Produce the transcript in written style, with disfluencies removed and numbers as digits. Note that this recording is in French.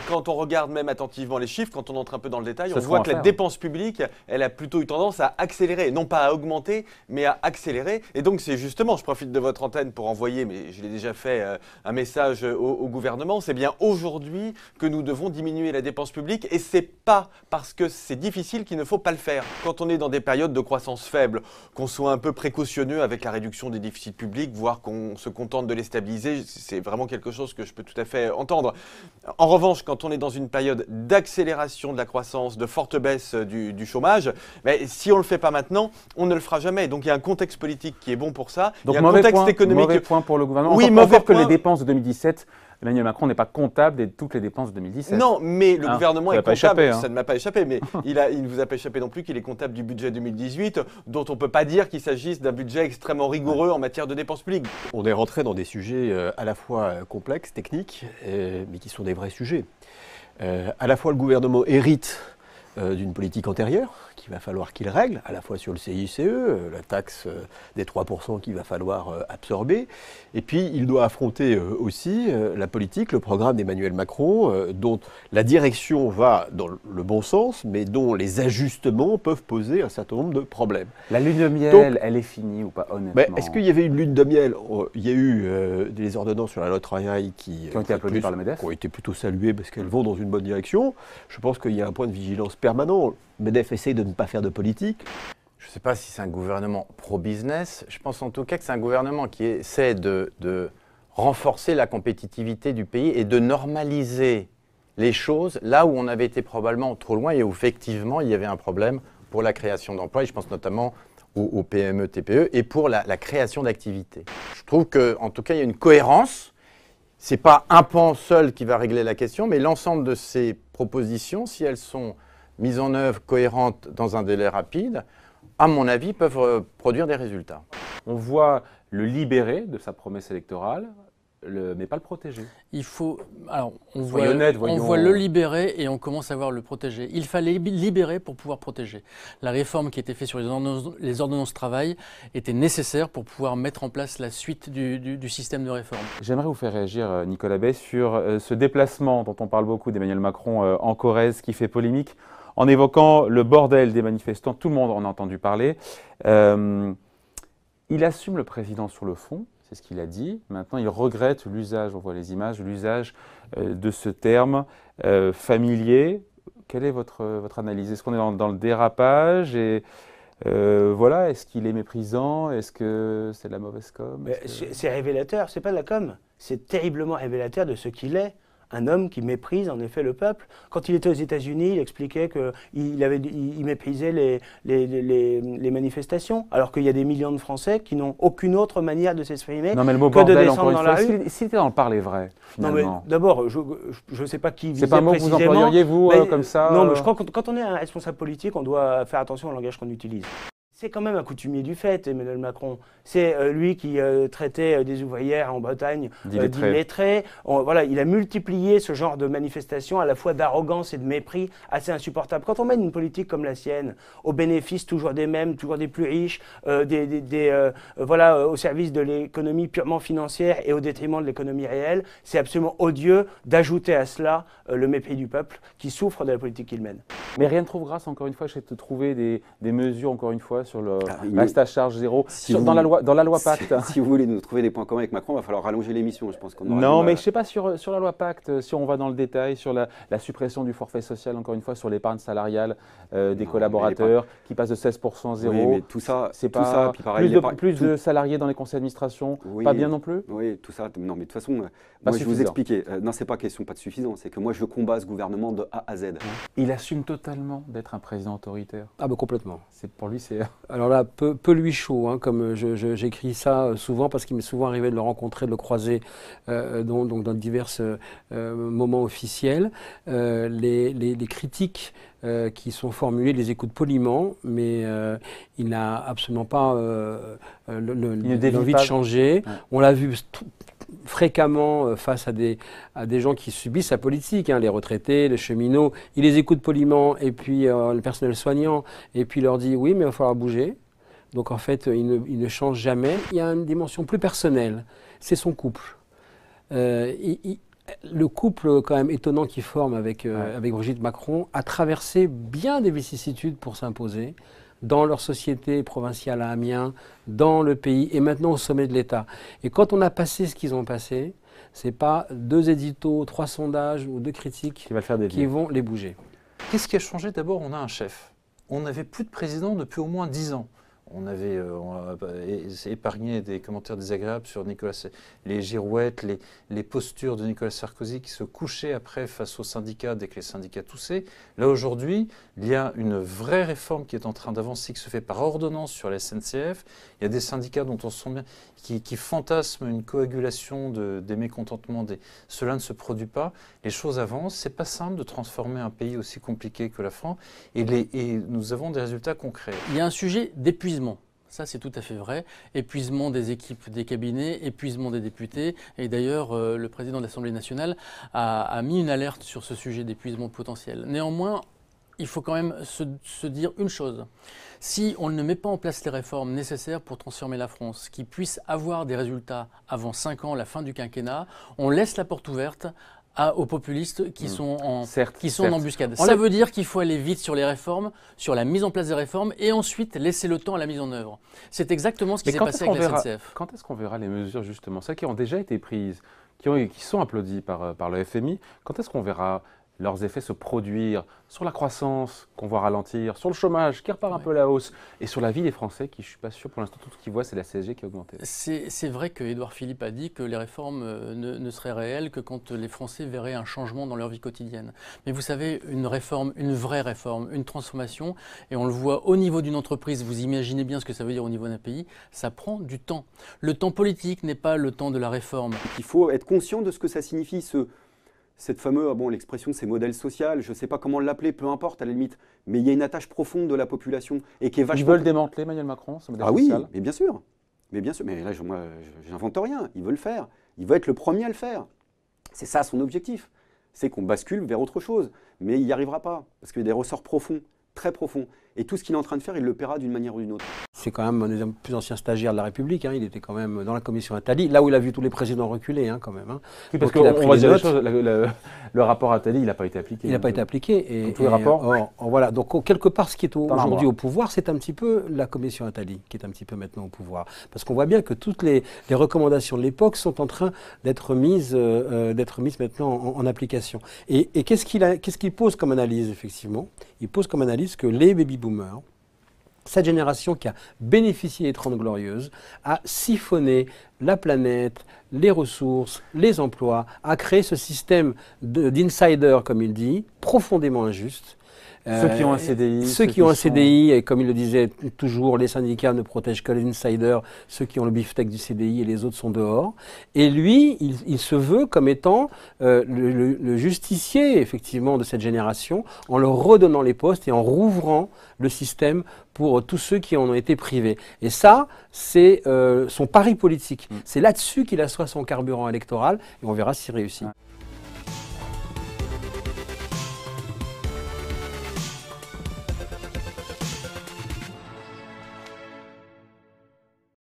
Quand on regarde même attentivement les chiffres, quand on entre un peu dans le détail, on voit que la dépense publique, elle a plutôt eu tendance à accélérer, non pas à augmenter, mais à accélérer. Et donc c'est justement, je profite de votre antenne pour envoyer, mais je l'ai déjà fait, un message au gouvernement, c'est bien aujourd'hui que nous devons diminuer la dépense publique, et c'est pas parce que c'est difficile qu'il ne faut pas le faire. Quand on est dans des périodes de croissance faible, qu'on soit un peu précautionneux avec la réduction des déficits publics, voire qu'on se contente de les stabiliser, c'est vraiment quelque chose que je peux tout à fait entendre. En revanche, quand on est dans une période d'accélération de la croissance, de forte baisse du chômage, mais si on ne le fait pas maintenant, on ne le fera jamais. Donc il y a un contexte politique qui est bon pour ça. Donc il y a un contexte économique. Mauvais point pour le gouvernement. Oui, encore que les dépenses de 2017, Emmanuel Macron n'est pas comptable de toutes les dépenses de 2017. Non, mais le gouvernement est comptable. Ça ne m'a pas échappé, mais il ne vous a pas échappé non plus qu'il est comptable du budget 2018, dont on ne peut pas dire qu'il s'agisse d'un budget extrêmement rigoureux en matière de dépenses publiques. On est rentré dans des sujets à la fois complexes, techniques, mais qui sont des vrais sujets. À la fois le gouvernement hérite d'une politique antérieure qu'il va falloir qu'il règle, à la fois sur le CICE, la taxe des 3% qu'il va falloir absorber, et puis il doit affronter aussi la politique, le programme d'Emmanuel Macron, dont la direction va dans le bon sens, mais dont les ajustements peuvent poser un certain nombre de problèmes. La lune de miel, elle est finie ou pas, honnêtement? Est-ce qu'il y avait une lune de miel? Il y a eu des ordonnances sur la loi travail qui ont été applaudées par le MEDEF, qui ont été plutôt saluées parce qu'elles vont dans une bonne direction. Je pense qu'il y a un point de vigilance permanent. Le MEDEF essaye de ne pas faire de politique. Je ne sais pas si c'est un gouvernement pro-business. Je pense en tout cas que c'est un gouvernement qui essaie de renforcer la compétitivité du pays et de normaliser les choses là où on avait été probablement trop loin et où effectivement il y avait un problème pour la création d'emplois. Et je pense notamment aux PME, TPE et pour la création d'activités. Je trouve qu'en tout cas il y a une cohérence. Ce n'est pas un pan seul qui va régler la question, mais l'ensemble de ces propositions, si elles sont mises en œuvre cohérentes dans un délai rapide, à mon avis, peuvent produire des résultats. On voit le libérer de sa promesse électorale, mais pas le protéger. Il faut, alors, on voit le libérer et on commence à voir le protéger. Il fallait libérer pour pouvoir protéger. La réforme qui était faite sur les ordonnances travail était nécessaire pour pouvoir mettre en place la suite du système de réforme. J'aimerais vous faire réagir, Nicolas Bay, sur ce déplacement dont on parle beaucoup d'Emmanuel Macron en Corrèze qui fait polémique, en évoquant le bordel des manifestants. Tout le monde en a entendu parler. Il assume le président sur le fond. C'est ce qu'il a dit. Maintenant, il regrette l'usage, on voit les images, l'usage de ce terme familier. Quelle est votre analyse? Est-ce qu'on est dans le dérapage et voilà, est-ce qu'il est méprisant? Est-ce que c'est de la mauvaise com? C'est révélateur, c'est pas de la com. C'est terriblement révélateur de ce qu'il est. Un homme qui méprise en effet le peuple. Quand il était aux États-Unis, il expliquait qu'il méprisait les manifestations, alors qu'il y a des millions de Français qui n'ont aucune autre manière de s'exprimer que de descendre dans la rue. S'il était dans le parler vrai, finalement. Non, mais d'abord, je ne sais pas qui visait précisément. C'est pas un mot que vous employeriez, vous, comme ça? Non, mais je crois que quand on est un responsable politique, on doit faire attention au langage qu'on utilise. C'est quand même un coutumier du fait, Emmanuel Macron. C'est lui qui traitait des ouvrières en Bretagne d'illettrés. Voilà, il a multiplié ce genre de manifestations à la fois d'arrogance et de mépris assez insupportable. Quand on mène une politique comme la sienne, au bénéfice toujours des mêmes, toujours des plus riches, voilà, au service de l'économie purement financière et au détriment de l'économie réelle, c'est absolument odieux d'ajouter à cela le mépris du peuple qui souffre de la politique qu'il mène. Mais rien ne trouve grâce, encore une fois, je vais te trouver des mesures, encore une fois, sur le reste à charge zéro, dans la loi Pacte. Si vous voulez nous trouver des points communs avec Macron, il va falloir rallonger l'émission. Je pense qu'on aura non, mais je ne sais pas, sur la loi Pacte, si on va dans le détail, sur la suppression du forfait social, encore une fois, sur l'épargne salariale des collaborateurs, qui passe de 16% à 0. Oui, mais tout ça, c'est pas puis pareil, plus de salariés dans les conseils d'administration, pas bien non plus? Oui, tout ça. Non, mais de toute façon, moi, je vous expliquais. Non, c'est pas question pas de suffisant, c'est que moi, je combats ce gouvernement de A à Z. Il assume totalement d'être un président autoritaire. Ah ben complètement. Pour lui, c'est... Alors là, peu lui chaud, hein, comme j'écris ça souvent, parce qu'il m'est souvent arrivé de le rencontrer, de le croiser donc dans divers moments officiels. Les critiques qui sont formulées, les écoute poliment, mais il n'a absolument pas l'envie de changer. Ouais. On l'a vu fréquemment face à des gens qui subissent sa politique, hein, les retraités, les cheminots. Il les écoute poliment, et puis le personnel soignant, et puis il leur dit « oui, mais il va falloir bouger ». Donc en fait, il ne change jamais. Il y a une dimension plus personnelle, c'est son couple. Le couple quand même étonnant qu'il forme avec Brigitte Macron a traversé bien des vicissitudes pour s'imposer dans leur société provinciale à Amiens, dans le pays et maintenant au sommet de l'État. Et quand on a passé ce qu'ils ont passé, ce n'est pas 2 éditos, 3 sondages ou 2 critiques qui vont les bouger. Qu'est-ce qui a changé? D'abord, on a un chef. On n'avait plus de président depuis au moins 10 ans. On avait épargné des commentaires désagréables sur les girouettes, les postures de Nicolas Sarkozy qui se couchait après face aux syndicats dès que les syndicats toussaient. Là, aujourd'hui, il y a une vraie réforme qui est en train d'avancer, qui se fait par ordonnance sur la SNCF. Il y a des syndicats dont on se sent bien, qui fantasment une coagulation des mécontentements. Cela ne se produit pas. Les choses avancent. C'est pas simple de transformer un pays aussi compliqué que la France. Et nous avons des résultats concrets. Il y a un sujet d'épuisement. Ça, c'est tout à fait vrai. Épuisement des équipes des cabinets, épuisement des députés. Et d'ailleurs, le président de l'Assemblée nationale a mis une alerte sur ce sujet d'épuisement potentiel. Néanmoins, il faut quand même se dire une chose. Si on ne met pas en place les réformes nécessaires pour transformer la France, qui puissent avoir des résultats avant 5 ans, la fin du quinquennat, on laisse la porte ouverte aux populistes qui sont en embuscade. Ça veut dire qu'il faut aller vite sur les réformes, sur la mise en place des réformes et ensuite laisser le temps à la mise en œuvre. C'est exactement ce qui s'est passé avec la SNCF. Quand est-ce qu'on verra les mesures justement, celles qui ont déjà été prises, qui sont applaudies par le FMI, quand est-ce qu'on verra leurs effets se produire sur la croissance qu'on voit ralentir, sur le chômage qui repart un peu à la hausse et sur la vie des Français qui, je ne suis pas sûr pour l'instant, tout ce qu'ils voient c'est la CSG qui a augmenté. C'est vrai que Édouard Philippe a dit que les réformes ne seraient réelles que quand les Français verraient un changement dans leur vie quotidienne. Mais vous savez, une réforme, une vraie réforme, une transformation, et on le voit au niveau d'une entreprise, vous imaginez bien ce que ça veut dire au niveau d'un pays, ça prend du temps. Le temps politique n'est pas le temps de la réforme. Il faut être conscient de ce que ça signifie, cette fameuse, l'expression c'est modèle social, je ne sais pas comment l'appeler, peu importe à la limite, mais il y a une attache profonde de la population et qui est vachement... Ils veulent démanteler Emmanuel Macron, ce modèle social. Oui, mais bien sûr, mais là moi j'invente rien, il veut le faire, il veut être le premier à le faire. C'est ça son objectif, c'est qu'on bascule vers autre chose, mais il n'y arrivera pas, parce qu'il y a des ressorts profonds, très profonds, et tout ce qu'il est en train de faire, il le paiera d'une manière ou d'une autre. C'est quand même un des plus anciens stagiaires de la République, il était quand même dans la commission Attali, là où il a vu tous les présidents reculer quand même. Oui, parce qu'on va dire les choses, le rapport Attali, il n'a pas été appliqué. Il n'a pas été appliqué. Et tous les rapports. Voilà, donc quelque part, ce qui est aujourd'hui au pouvoir, c'est un petit peu la commission Attali, qui est un petit peu maintenant au pouvoir. Parce qu'on voit bien que toutes les recommandations de l'époque sont en train d'être mises maintenant en application. Et qu'est-ce qu'il pose comme analyse, effectivement? Il pose comme analyse que les baby-boomers, cette génération qui a bénéficié des 30 Glorieuses, a siphonné la planète, les ressources, les emplois, a créé ce système d'insider, comme il dit, profondément injuste. Ceux qui ont un CDI. Ceux qui ont un CDI, et comme il le disait toujours, les syndicats ne protègent que les insiders, ceux qui ont le beefsteak du CDI et les autres sont dehors. Et lui, il se veut comme étant le justicier, effectivement, de cette génération, en leur redonnant les postes et en rouvrant le système pour tous ceux qui en ont été privés. Et ça, c'est son pari politique. C'est là-dessus qu'il assoit son carburant électoral, et on verra s'il réussit.